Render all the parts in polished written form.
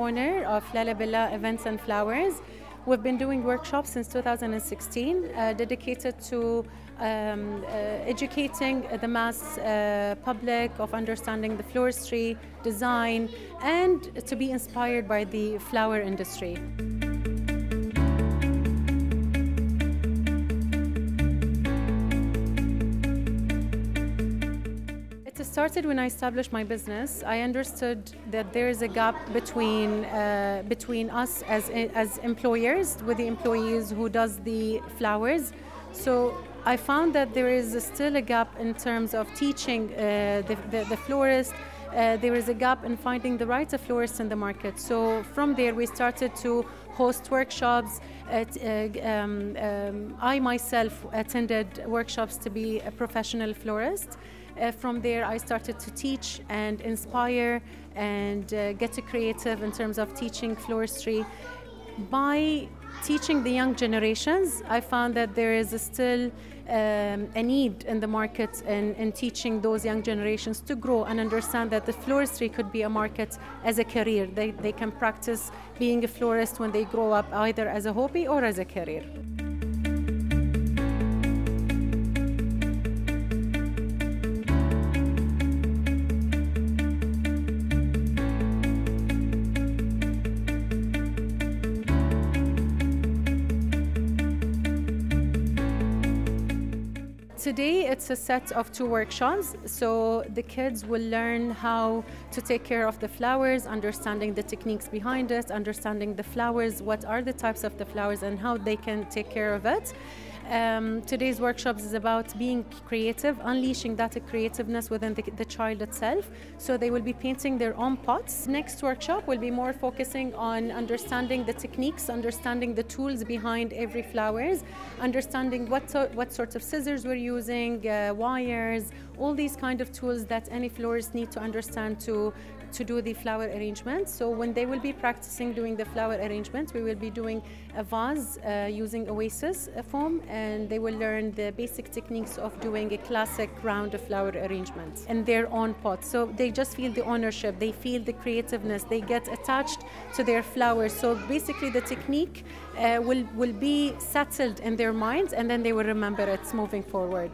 owner of Lalabella Events and Flowers. We've been doing workshops since 2016, dedicated to educating the mass public of understanding the floristry, design, and to be inspired by the flower industry. It started when I established my business. I understood that there is a gap between us as employers with the employees who does the flowers. So I found that there is still a gap in terms of teaching the florist. There is a gap in finding the right florist in the market. So from there we started to host workshops. I myself attended workshops to be a professional florist. From there I started to teach and inspire and get creative in terms of teaching floristry. By teaching the young generations, I found that there is still a need in the market in teaching those young generations to grow and understand that the floristry could be a market as a career. They can practice being a florist when they grow up, either as a hobby or as a career. Today it's a set of 2 workshops, so the kids will learn how to take care of the flowers, understanding the techniques behind it, understanding the flowers, what are the types of the flowers and how they can take care of it. Today's workshops is about being creative, unleashing that creativeness within the child itself. So they will be painting their own pots. Next workshop will be more focusing on understanding the techniques, understanding the tools behind every flowers, understanding what sort of scissors we're using, wires, all these kind of tools that any florist need to understand to do the flower arrangement. So when they will be practicing doing the flower arrangement, we will be doing a vase using oasis foam, and they will learn the basic techniques of doing a classic round flower arrangement in their own pot. So they just feel the ownership, they feel the creativeness, they get attached to their flowers. So basically the technique will be settled in their minds, and then they will remember it moving forward.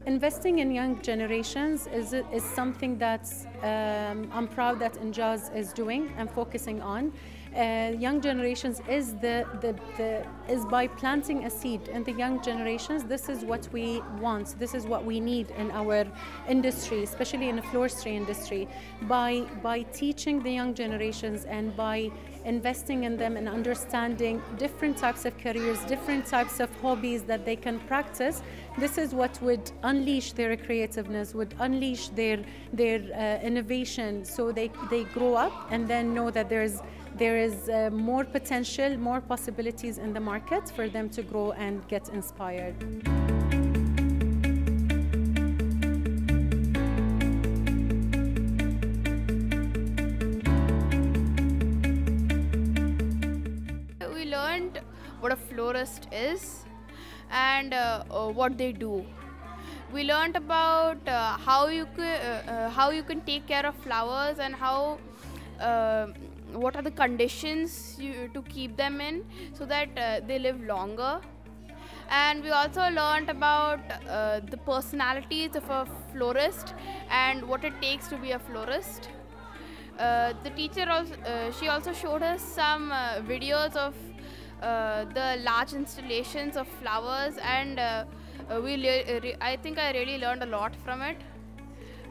Investing in young generations is something that I'm proud that Injaz is doing and focusing on. Young generations is by planting a seed in the young generations. This is what we want. This is what we need in our industry, especially in the floristry industry. By teaching the young generations and by investing in them and understanding different types of careers, different types of hobbies that they can practice, this is what would unleash their creativeness, would unleash their innovation, so they grow up and then know that there is more potential, more possibilities in the market for them to grow and get inspired. We learned what a florist is and what they do. We learned about how you can take care of flowers and how what are the conditions to keep them in so that they live longer. And we also learned about the personalities of a florist and what it takes to be a florist. The teacher she also showed us some videos of the large installations of flowers, and I think I really learned a lot from it.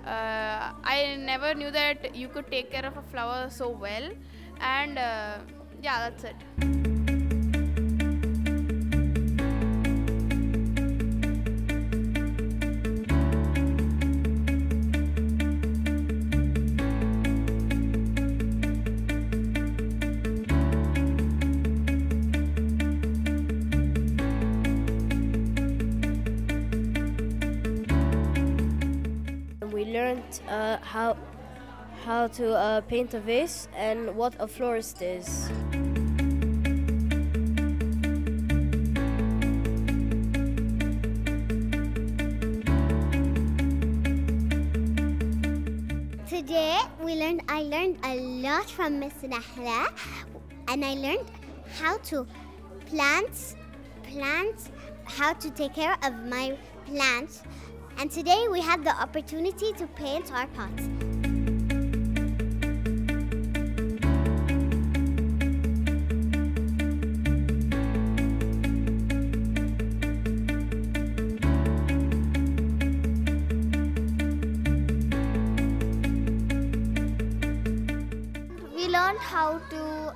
I never knew that you could take care of a flower so well, and yeah, that's it. We learned how to paint a vase and what a florist is. Today I learned a lot from Miss Nahla, and I learned how to plant, how to take care of my plants. And today we had the opportunity to paint our pots. We learned how to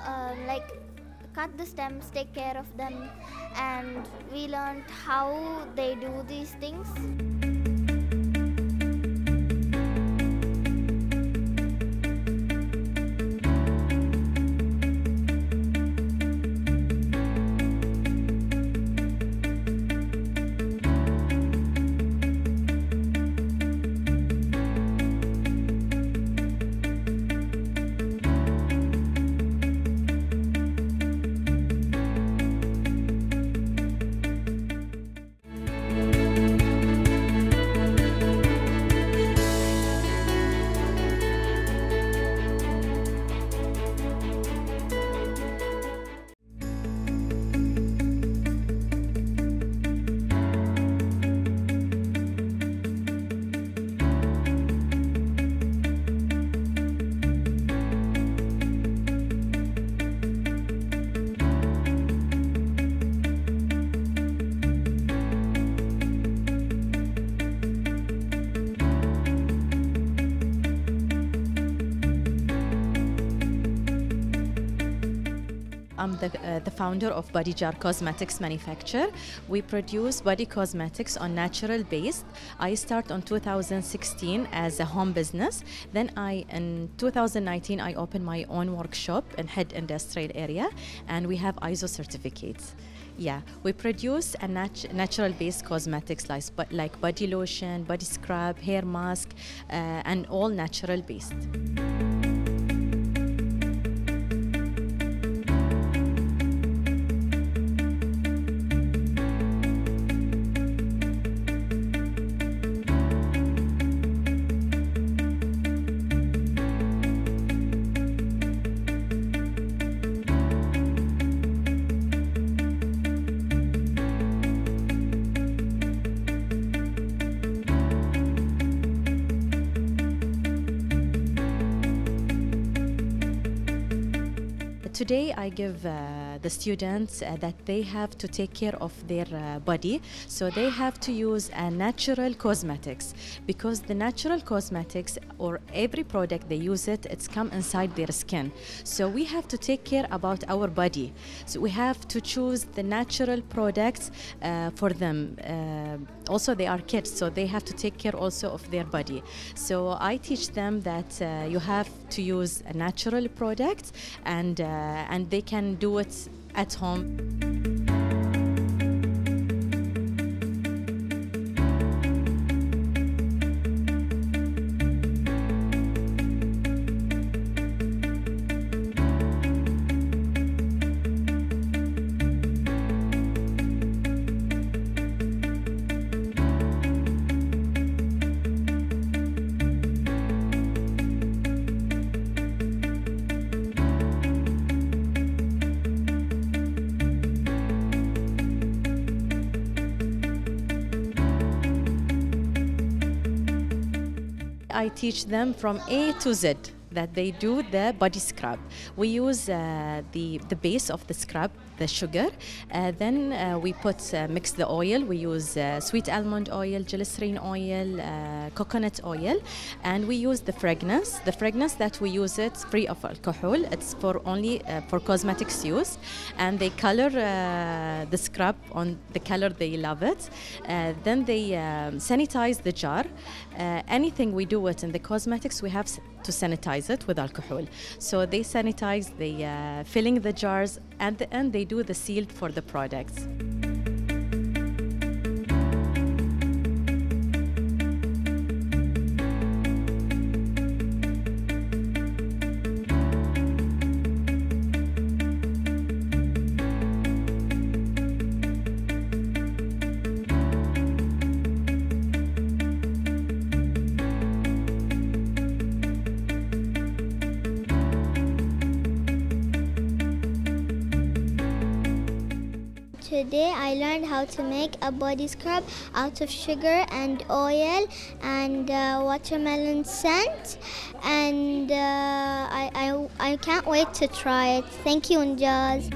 cut the stems, take care of them, and we learned how they do these things. I'm the founder of Body Jar Cosmetics Manufacture. We produce body cosmetics on natural base. I start on 2016 as a home business. Then in 2019, I opened my own workshop in Head Industrial Area, and we have ISO certificates. Yeah, we produce a natural-based cosmetics like body lotion, body scrub, hair mask, and all natural-based. Today I give the students that they have to take care of their body, so they have to use natural cosmetics, because the natural cosmetics or every product they use it's come inside their skin. So we have to take care about our body. So we have to choose the natural products for them. Also they are kids, so they have to take care also of their body. So I teach them that you have to use a natural product, and they can do it at home. I teach them from A to Z that they do the body scrub. We use the base of the scrub, the sugar. Then we mix the oil. We use sweet almond oil, glycerin oil, coconut oil, and we use the fragrance. The fragrance that we use, it's free of alcohol. It's for only for cosmetics use, and they color the scrub on the color they love it. Then they sanitize the jar. Anything we do it in the cosmetics, we have to sanitize it with alcohol. So they sanitize, they filling the jars, and at the end they do the seal for the products. Today I learned how to make a body scrub out of sugar and oil and watermelon scent, and I can't wait to try it. Thank you, Unjaz.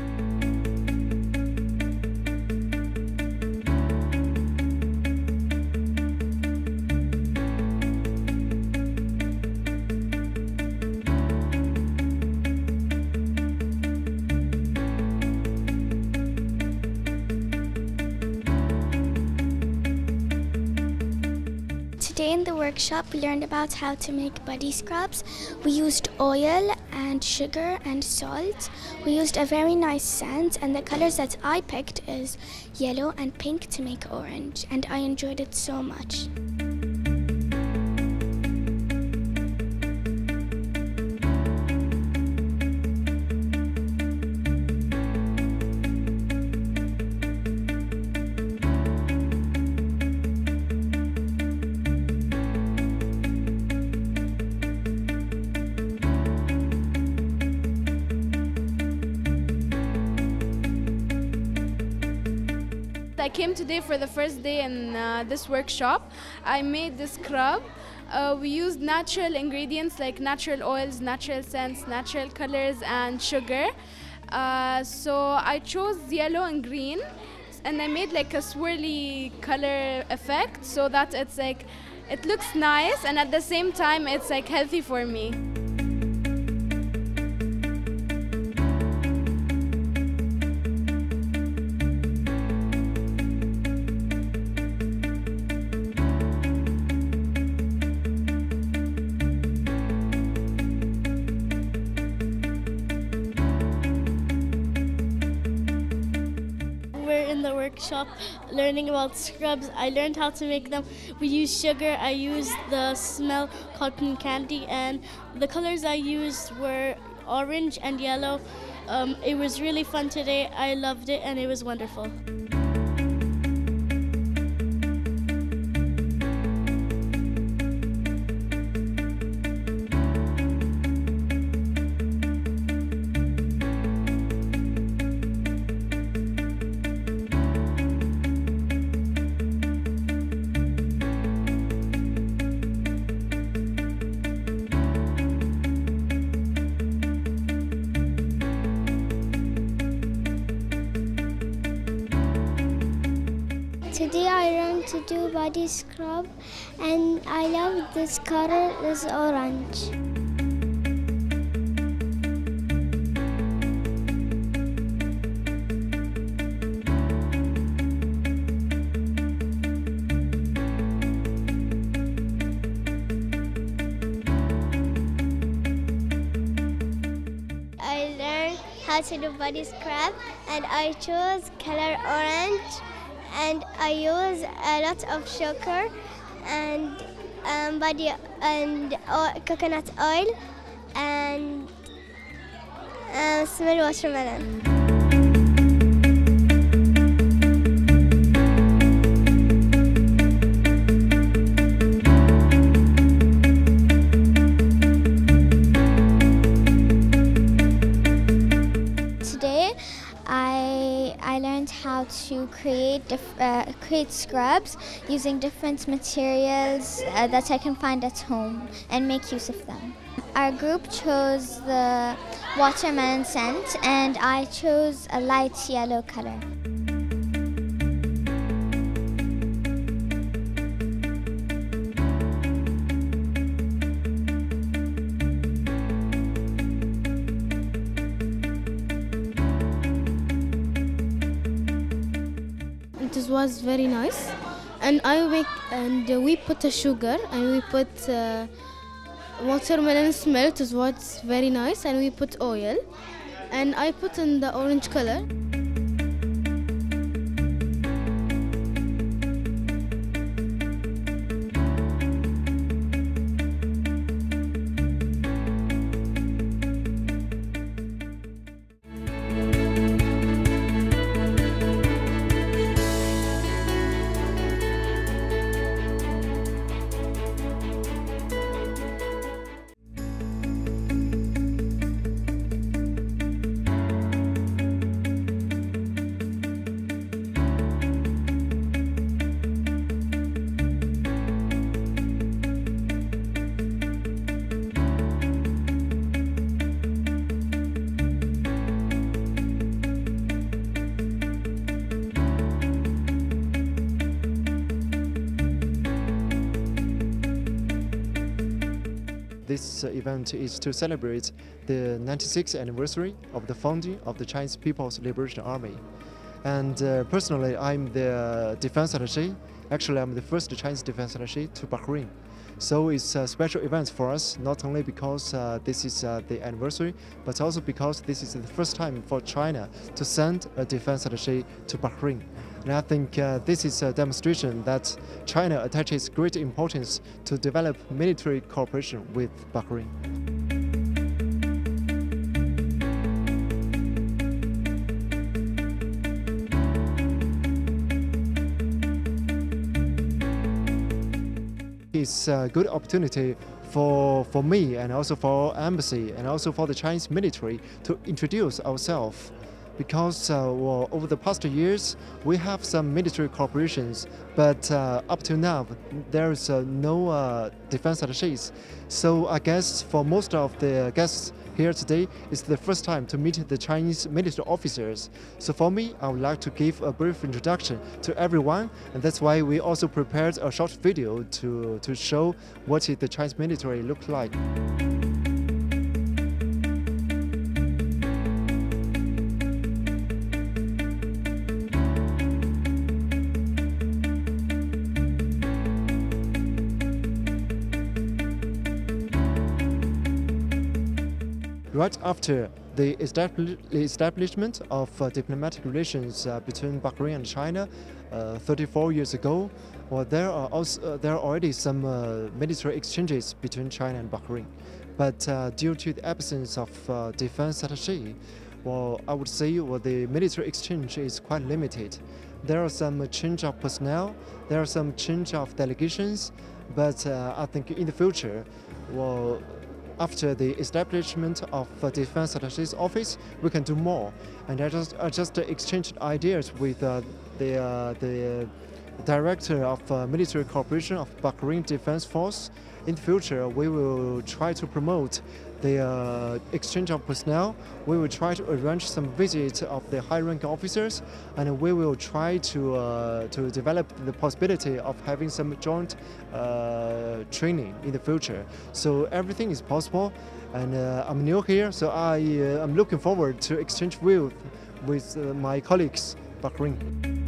Today in the workshop we learned about how to make body scrubs. We used oil and sugar and salt. We used a very nice scent, and the colors that I picked is yellow and pink to make orange, and I enjoyed it so much. I came today for the first day in this workshop. I made this scrub. We used natural ingredients like natural oils, natural scents, natural colors, and sugar. So I chose yellow and green, and I made like a swirly color effect so that it's like it looks nice, and at the same time it's like healthy for me. In the workshop learning about scrubs. I learned how to make them. We used sugar, I used the smell cotton candy, and the colors I used were orange and yellow. It was really fun today. I loved it and it was wonderful. Today I learned to do body scrub, and I love this color is orange. I learned how to do body scrub, and I chose color orange. And I use a lot of sugar and coconut oil and smell watermelon. I learned how to create scrubs using different materials that I can find at home and make use of them. Our group chose the watermelon scent, and I chose a light yellow color. It was very nice, and we put a sugar, and we put watermelon smelt. It was very nice, and we put oil, and I put in the orange color. this event is to celebrate the 96th anniversary of the founding of the Chinese People's Liberation Army. And personally, I'm the defense attaché. Actually, I'm the first Chinese defense attaché to Bahrain. So it's a special event for us, not only because this is the anniversary, but also because this is the first time for China to send a defense attaché to Bahrain. And I think this is a demonstration that China attaches great importance to develop military cooperation with Bahrain. It's a good opportunity for me and also for our embassy and also for the Chinese military to introduce ourselves. Because well, over the past years, we have some military cooperations, but up to now, there is no defense attachés. So I guess for most of the guests here today, it's the first time to meet the Chinese military officers. So for me, I would like to give a brief introduction to everyone, and that's why we also prepared a short video to show what the Chinese military looks like. Right after the establishment of diplomatic relations between Bahrain and China 34 years ago, well, there are already some military exchanges between China and Bahrain. But due to the absence of defense attaché, well, I would say the military exchange is quite limited. There are some change of personnel, there are some change of delegations, but I think in the future, well, after the establishment of Defense Attaché's office, we can do more. And I just exchanged ideas with the director of military cooperation of Bahrain Defense Force. In the future, we will try to promote the exchange of personnel. We will try to arrange some visits of the high-ranking officers, and we will try to develop the possibility of having some joint training in the future. So everything is possible, and I'm new here, so I'm looking forward to exchange views with my colleagues in Bahrain.